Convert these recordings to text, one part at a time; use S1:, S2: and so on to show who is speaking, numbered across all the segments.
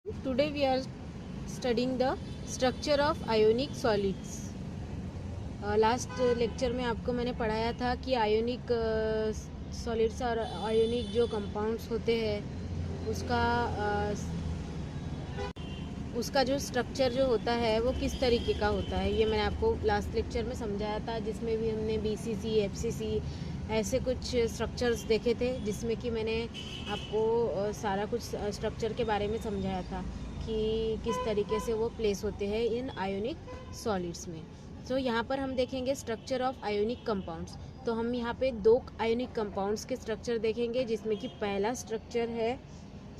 S1: Today we are studying the structure of ionic solids. Last lecture में आपको मैंने पढ़ाया था कि आयोनिक सॉलिड्स और आयोनिक जो कंपाउंड्स होते हैं उसका जो स्ट्रक्चर जो होता है वो किस तरीके का होता है, ये मैंने आपको लास्ट लेक्चर में समझाया था, जिसमें भी हमने BCC, FCC ऐसे कुछ स्ट्रक्चर्स देखे थे, जिसमें कि मैंने आपको सारा कुछ स्ट्रक्चर के बारे में समझाया था कि किस तरीके से वो प्लेस होते हैं इन आयोनिक सॉलिड्स में। तो यहाँ पर हम देखेंगे स्ट्रक्चर ऑफ आयोनिक कंपाउंड्स। तो हम यहाँ पे दो आयोनिक कंपाउंड्स के स्ट्रक्चर देखेंगे, जिसमें कि पहला स्ट्रक्चर है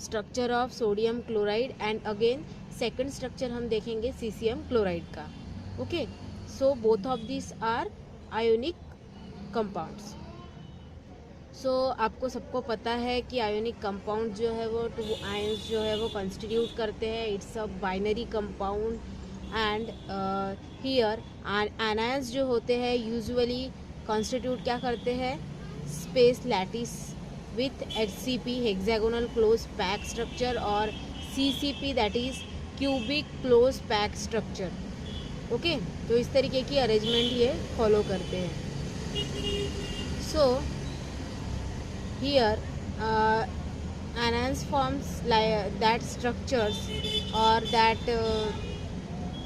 S1: structure of sodium chloride and again second structure हम देखेंगे सीसीएम क्लोराइड का। Okay, so both of this are ionic compounds. So आपको सबको पता है कि आयोनिक कंपाउंड जो है वो टू आयंस जो है वो कंस्टिट्यूट करते हैं। It's a binary compound and here anions जो होते हैं यूजुअली कंस्टिट्यूट क्या करते हैं, space lattice with HCP hexagonal close pack structure और CCP that is cubic close pack structure। Okay, तो इस तरीके की अरेंजमेंट ये फॉलो करते हैं। So here anions forms that structures or that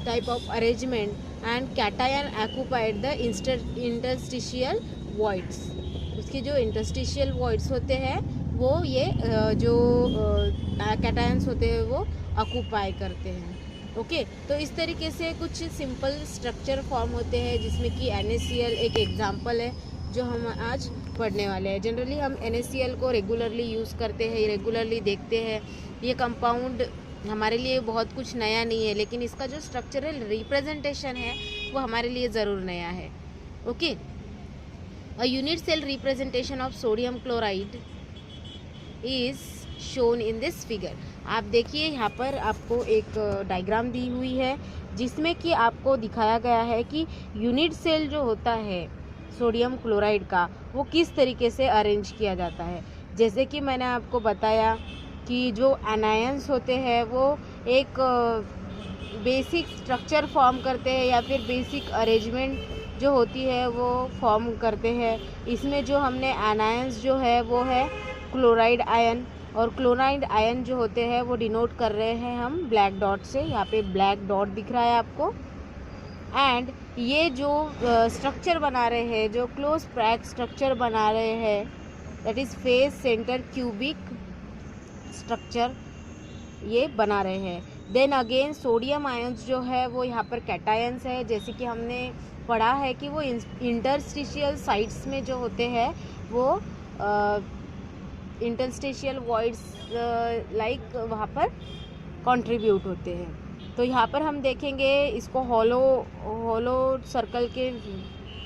S1: type of arrangement and cation occupied the interstitial voids। उसके जो इंटरस्टिशियल वॉइड्स होते हैं वो ये जो कैटायंस होते हैं वो ऑक्यूपाई करते हैं। ओके, तो इस तरीके से कुछ सिंपल स्ट्रक्चर फॉर्म होते हैं, जिसमें कि NaCl एक एग्जांपल है जो हम आज पढ़ने वाले हैं। जनरली हम NaCl को रेगुलरली यूज़ करते हैं, रेगुलरली देखते हैं। ये कंपाउंड हमारे लिए बहुत कुछ नया नहीं है, लेकिन इसका जो स्ट्रक्चरल रिप्रेजेंटेशन है वो हमारे लिए ज़रूर नया है। Okay, A unit cell representation of sodium chloride is shown in this figure। आप देखिए यहाँ पर आपको एक डायग्राम दी हुई है, जिसमें कि आपको दिखाया गया है कि यूनिट सेल जो होता है सोडियम क्लोराइड का वो किस तरीके से अरेंज किया जाता है। जैसे कि मैंने आपको बताया कि जो एनायंस होते हैं वो एक बेसिक स्ट्रक्चर फॉर्म करते हैं या फिर बेसिक अरेंजमेंट जो होती है वो फॉर्म करते हैं। इसमें जो हमने एनायंस जो है वो है क्लोराइड आयन, और क्लोराइड आयन जो होते हैं वो डिनोट कर रहे हैं हम ब्लैक डॉट से। यहाँ पे ब्लैक डॉट दिख रहा है आपको। एंड ये जो स्ट्रक्चर बना रहे हैं, जो क्लोज पैक स्ट्रक्चर बना रहे हैं, that is face centre cubic structure ये बना रहे हैं। देन अगेन सोडियम आयंस जो है वो यहाँ पर कैटायंस है। जैसे कि हमने पढ़ा है कि वो इंटरस्टिशियल साइट्स में जो होते हैं वो इंटरस्टिशियल वॉइड्स लाइक वहाँ पर कंट्रीब्यूट होते हैं। तो यहाँ पर हम देखेंगे इसको हॉलो सर्कल के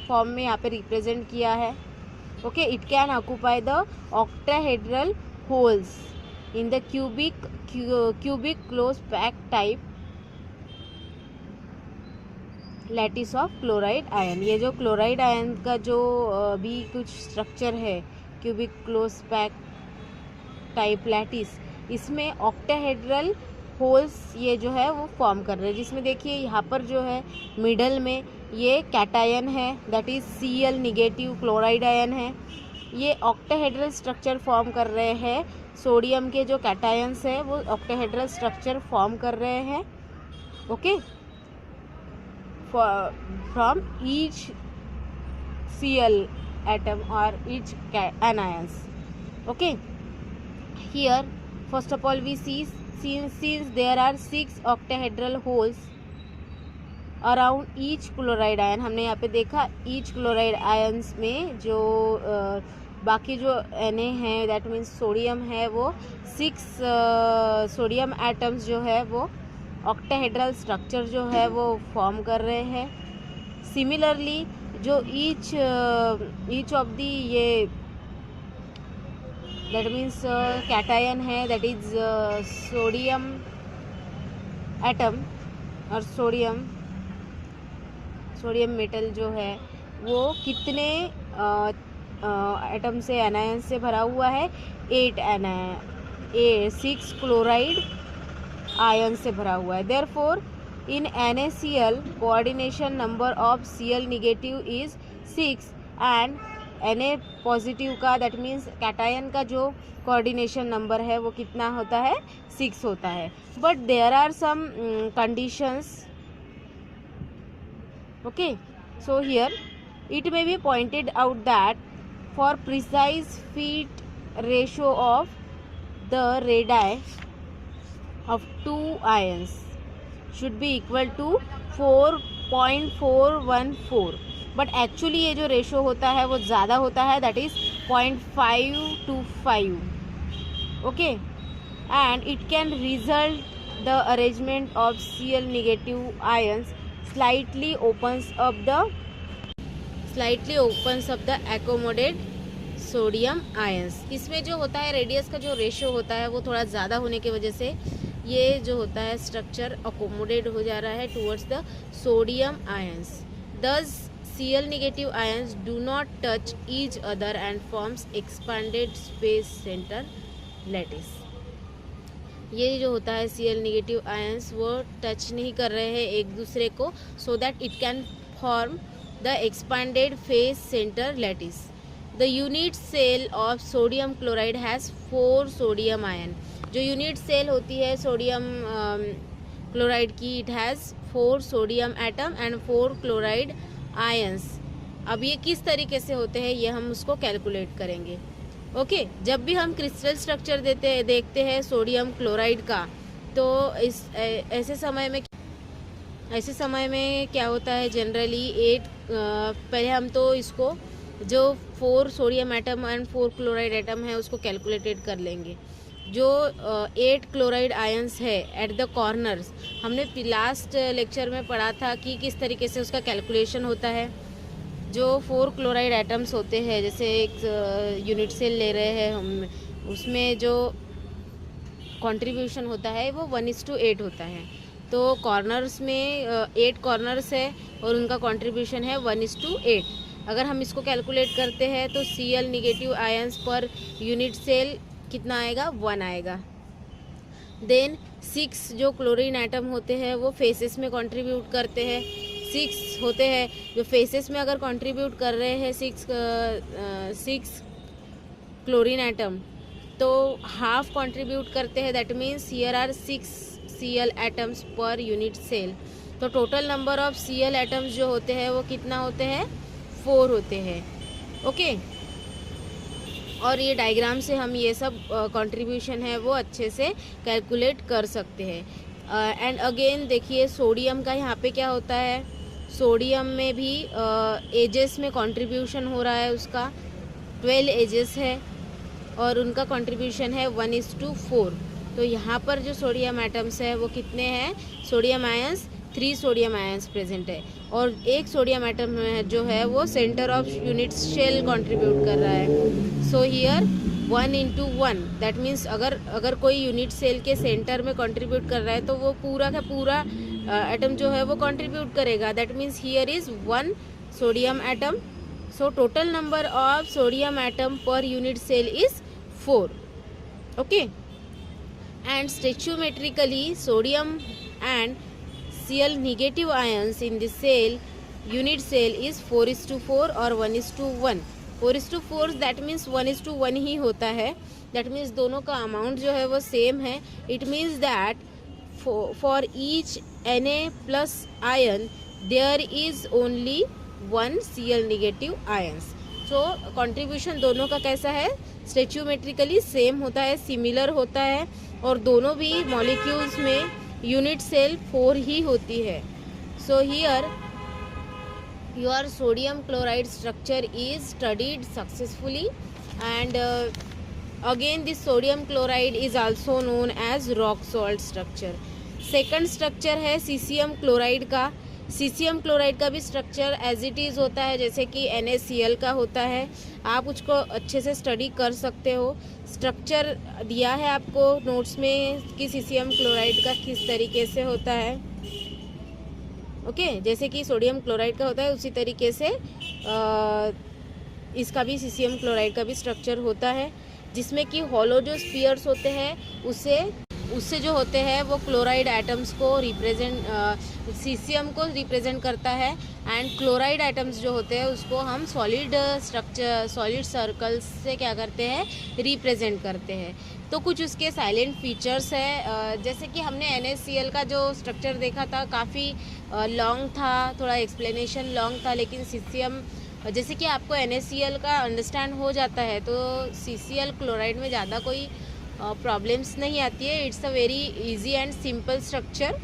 S1: फॉर्म में यहाँ पे रिप्रेजेंट किया है। Okay, it can occupy the octahedral holes in the cubic close pack type lattice of chloride ion. ये जो क्लोराइड आयन का जो भी कुछ स्ट्रक्चर है cubic close pack type lattice, इसमें ऑक्टाहेड्रल होल्स ये जो है वो फॉर्म कर रहे हैं। जिसमें देखिए यहाँ पर जो है मिडल में ये कैटायन है, that is Cl negative chloride ion है। ये ऑक्टाहेड्रल स्ट्रक्चर फॉर्म कर रहे हैं। सोडियम के जो कैटायंस है वो ऑक्टाहेड्रल स्ट्रक्चर फॉर्म कर रहे हैं। Okay, from each Cl atom or each anions। okay, here first of all we see since there are 6 octahedral holes around each chloride ion, हमने यहाँ पे देखा each chloride ions में जो बाकी जो Na है दैट मीन्स सोडियम है वो 6 सोडियम एटम्स जो है वो ऑक्टाहेड्रल स्ट्रक्चर जो है वो फॉर्म कर रहे हैं। सिमिलरली जो ईच ऑफ दी ये दैट मीन्स कैटायन है, दैट इज सोडियम एटम और सोडियम मेटल जो है वो कितने एटम से एनायन से भरा हुआ है, 8 6 क्लोराइड आयन से भरा हुआ है। Therefore in NaCl coordination number of Cl negative is 6 and Na positive का दैट मीन्स कैटायन का जो कोऑर्डिनेशन नंबर है वो कितना होता है, 6 होता है। But there are some conditions, okay. So here it may be pointed out that for precise fit ratio of the radii of two ions should be equal to 4.414, but actually ये जो ratio होता है वो ज़्यादा होता है, that is 0.525, okay. And it can result the arrangement of Cl negative ions slightly opens up the accommodate sodium ions. इसमें जो होता है रेडियस का जो रेशियो होता है वो थोड़ा ज़्यादा होने की वजह से ये जो होता है स्ट्रक्चर अकोमोडेट हो जा रहा है टुवर्ड्स द सोडियम आयंस। दस Cl negative ions do not touch each other and forms expanded space centre lattice. ये जो होता है Cl नेगेटिव आयंस वो टच नहीं कर रहे हैं एक दूसरे को, so that it can form the expanded phase center lattice. The unit cell of sodium chloride has 4 sodium ion. जो unit cell होती है सोडियम क्लोराइड की, it has 4 sodium atom and 4 chloride ions. अब ये किस तरीके से होते हैं ये हम उसको कैलकुलेट करेंगे, ओके। जब भी हम क्रिस्टल स्ट्रक्चर देखते हैं सोडियम क्लोराइड का, तो ऐसे समय में क्या होता है जनरली पहले हम तो इसको जो 4 sodium atom and 4 chloride atom है उसको कैलकुलेटेड कर लेंगे। जो 8 क्लोराइड आयंस है एट द कॉर्नर्स, हमने लास्ट लेक्चर में पढ़ा था कि किस तरीके से उसका कैलकुलेशन होता है। जो 4 क्लोराइड एटम्स होते हैं, जैसे एक यूनिट सेल ले रहे हैं हम, उसमें जो कंट्रीब्यूशन होता है वो 1:8 होता है। तो कॉर्नर्स में 8 कॉर्नर्स है और उनका कंट्रीब्यूशन है 1:8। अगर हम इसको कैलकुलेट करते हैं तो Cl नेगेटिव आयंस पर यूनिट सेल कितना आएगा, 1 आएगा। देन 6 जो क्लोरीन एटम होते हैं वो फेसेस में कंट्रीब्यूट करते हैं, 6 होते हैं जो फेसेस में अगर कंट्रीब्यूट कर रहे हैं 6 क्लोरीन एटम, तो हाफ कंट्रीब्यूट करते हैं, that means here are 6 Cl atoms per unit cell. तो total number of Cl atoms जो होते हैं वो कितना होते हैं, 4 होते हैं, ओके। और ये डायग्राम से हम ये सब कंट्रीब्यूशन है वो अच्छे से कैलकुलेट कर सकते हैं। एंड अगेन देखिए सोडियम का यहाँ पे क्या होता है, सोडियम में भी एजेस में कंट्रीब्यूशन हो रहा है, उसका 12 एजेस है और उनका कंट्रीब्यूशन है 1:4। तो यहाँ पर जो सोडियम एटम्स है वो कितने हैं, sodium ions 3 sodium ions present है, और एक सोडियम एटम जो है वो centre of unit cell contribute कर रहा है। सो हियर 1:1, दैट मीन्स अगर कोई यूनिट सेल के सेंटर में कंट्रीब्यूट कर रहा है तो वो पूरा का पूरा एटम जो है वो कंट्रीब्यूट करेगा, that means here is 1 sodium atom. So total number of sodium atom per unit cell is 4, okay. And stoichiometrically sodium and Cl negative ions in the unit cell is 4:4 और 1:1। 4:4 that means 1:1 ही होता है, that means दोनों का amount जो है वो same है। It means that for each Na plus ion there is only 1 Cl negative ions. So contribution दोनों का कैसा है, स्टेचियोमेट्रिकली सेम होता है, सिमिलर होता है, और दोनों भी मॉलिक्यूल्स में यूनिट सेल 4 ही होती है। So here your sodium chloride structure is studied successfully, and again this sodium chloride is also known as rock salt structure. Second structure है सीसीएम क्लोराइड का। सीसीएम क्लोराइड का भी स्ट्रक्चर एज इट इज़ होता है जैसे कि NaCl का होता है, आप उसको अच्छे से स्टडी कर सकते हो। स्ट्रक्चर दिया है आपको नोट्स में कि सीसीएम क्लोराइड का किस तरीके से होता है, ओके। जैसे कि सोडियम क्लोराइड का होता है उसी तरीके से इसका भी सीसीएम क्लोराइड का भी स्ट्रक्चर होता है, जिसमें कि हॉलो जो स्फीयर्स होते हैं उसे उससे जो होते हैं वो क्लोराइड एटम्स को रिप्रेजेंट सीसीएम को रिप्रेजेंट करता है, एंड क्लोराइड एटम्स जो होते हैं उसको हम सॉलिड स्ट्रक्चर सॉलिड सर्कल्स से क्या करते हैं, रिप्रेजेंट करते हैं। तो कुछ उसके साइलेंट फीचर्स है, जैसे कि हमने NaCl का जो स्ट्रक्चर देखा था काफ़ी लॉन्ग था, थोड़ा एक्सप्लेनेशन लॉन्ग था, लेकिन सीसीएम जैसे कि आपको NaCl का अंडरस्टैंड हो जाता है तो CCl क्लोराइड में ज़्यादा कोई प्रॉब्लम्स नहीं आती है। It's a very easy and simple structure.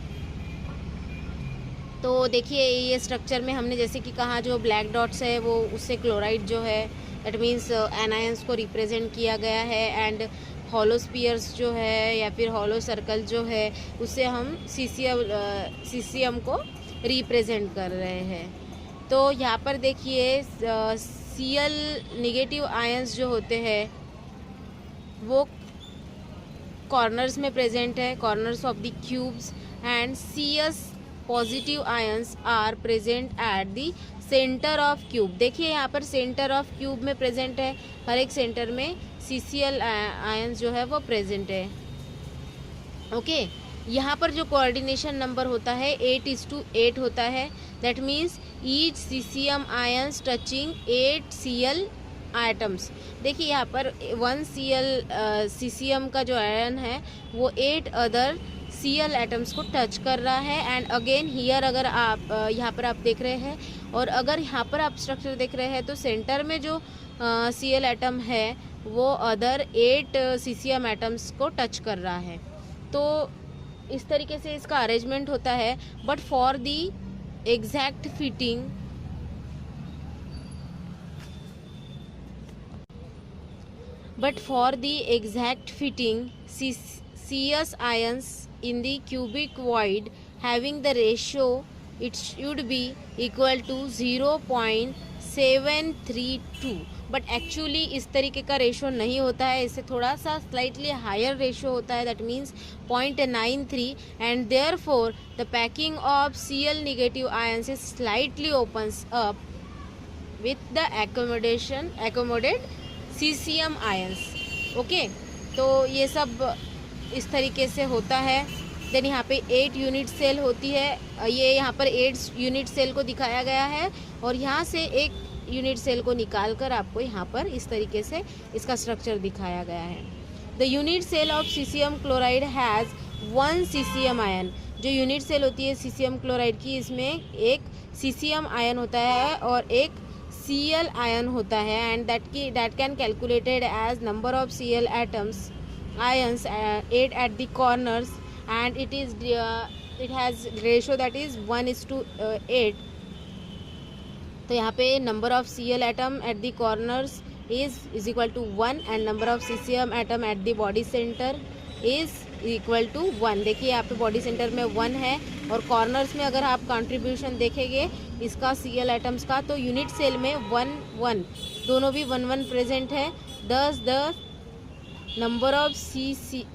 S1: तो देखिए ये स्ट्रक्चर में हमने जैसे कि कहा जो ब्लैक डॉट्स है वो उससे क्लोराइड जो है दैट मीन्स एनायंस को रिप्रेजेंट किया गया है, एंड हॉलो स्पीयर्स जो है या फिर हॉलो सर्कल जो है उससे हम सीसीएम को रिप्रेजेंट कर रहे हैं। तो यहाँ पर देखिए Cl निगेटिव आयंस जो होते हैं वो कॉर्नर्स में प्रेजेंट है, corners of the cubes, and Cs positive ions are present at the centre of cube. देखिए यहाँ पर सेंटर ऑफ क्यूब में प्रेजेंट है, हर एक सेंटर में Cl आयंस जो है वो प्रेजेंट है। ओके यहाँ पर जो कोऑर्डिनेशन नंबर होता है 8:8 होता है, that means each caesium ions touching 8 Cl items. देखिए यहाँ पर 1 Cl सीसीएम का जो आयन है वो 8 अदर Cl एटम्स को टच कर रहा है। एंड अगेन हियर अगर आप यहाँ पर आप देख रहे हैं, और अगर यहाँ पर आप स्ट्रक्चर देख रहे हैं तो सेंटर में जो Cl एटम है वो अदर 8 सीसीएम एटम्स को टच कर रहा है। तो इस तरीके से इसका अरेंजमेंट होता है। But for the exact fitting Cs ions in the cubic void having the ratio it should be equal to 0.732, but actually इस तरीके का रेशो नहीं होता है, इससे थोड़ा सा स्लाइटली हायर रेशो होता है, that means 0.93, and therefore the packing of Cl negative ions is slightly opens up with the accommodate caesium ions. Okay तो ये सब इस तरीके से होता है। देन यहाँ पे 8 यूनिट सेल होती है, ये यहाँ पर 8 यूनिट सेल को दिखाया गया है, और यहाँ से एक यूनिट सेल को निकाल कर आपको यहाँ पर इस तरीके से इसका स्ट्रक्चर दिखाया गया है। The unit cell of caesium chloride has 1 caesium ion. जो यूनिट सेल होती है सीसीएम क्लोराइड की, इसमें एक सीसीएम आयन होता है और एक Cl आयन होता है, and that can calculated as number of Cl atoms ions 8 at the corners, and it has ratio that is 1:8। तो यहाँ पे number of Cl atom at the corners is equal to 1, and number of caesium atom at the body centre is equal to 1। देखिए यहाँ पे body centre में 1 है, और corners में अगर आप कंट्रीब्यूशन देखेंगे इसका Cl एटम्स का, तो यूनिट सेल में 1 दोनों भी 1 प्रेजेंट है। Thus the number of CsCl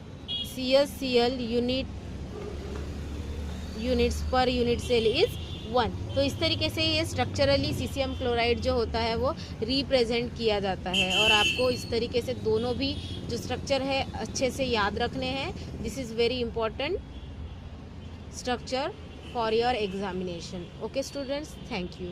S1: units per unit cell is 1। तो इस तरीके से ये स्ट्रक्चरली सीसीएम क्लोराइड जो होता है वो रिप्रेजेंट किया जाता है, और आपको इस तरीके से दोनों भी जो स्ट्रक्चर है अच्छे से याद रखने हैं। This is very important structure for your examination. Okay students, thank you.